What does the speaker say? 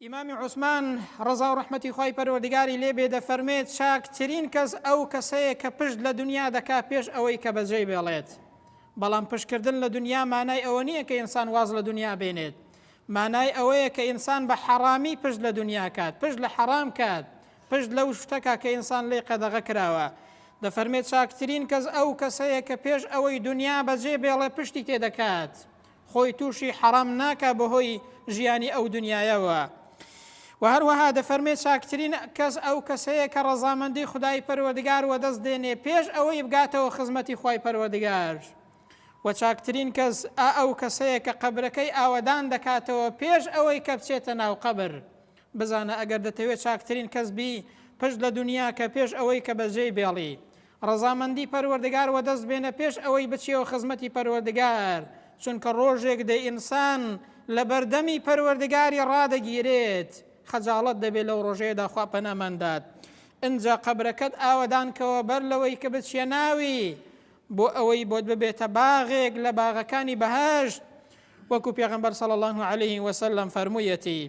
ئیمامی عوسمان ڕەزا و ڕەحمەتی خوای پەروەردگاری لێبێ دەفەرمێت چاکترین کەس ئەو کەسەیە کە پشت لە دنیا دەکا پێش ئەوەی کە بەجێی بێڵێت. بەڵام پشتکردن لە دنیا مانای ئەوە نییە کە ئینسان واز لە دنیا بێنێت، مانای ئەوەیە کە ئینسان بە حەرامی پشت لە دنیا کات، پشت لە حەرام کات، پشت لەو شتەکە کە ئینسان لێ قەدەغە کراوە. دەفەرمێت چاکترین کەس ئەو کەسەیە کە پێش ئەوەی دنیا بەجێ بێڵێ پشتی تێدەکات، خۆی تووشی حەرام ناکە بەهۆی ژیانی ئەو دنیایەوە. و هەروەها دەفەرمێت چاکترین کەس ئەو کەسەیە کە ڕەزامەندی خودای پەروەردگار وەدەست دێنێ پێش ئەوەی بگاتەوە خزمەتی خوای پەروەردگار. و چاکترین کەس ئەو کەسەیە کە قەبرەکەی ئاوەدان دەکاتەوە پێش ئەوەی کە بچێتە ناو قەبر. بزانە ئەگەر دەتەوێت چاکترین کەس بی پشت لە دنیا کە پێش ئەوەی کە بەجێی بێڵی ڕەزامەندی پەروەردگار وەدەست بێنە پێش ئەوەی بچێەوە خزمەتی پەروەردگار، چونکە ڕۆژێک دەی ئینسان لە بەردەمی پەروەردگاری ڕادەگیرێت، خەجاڵەت دەبێت لەو ڕۆژەیەدا خوا پەنامەندات. ئینجا قەبرەکەت ئاوەدانکەوە بەر لەوەی کە بچێ ناوی بۆ ئەوەی بۆت ببێتە باغێک لە باغەکانی بەهەشت، وەکو پێغەمبەر صلی الله عليه وسلم فەرموویەتی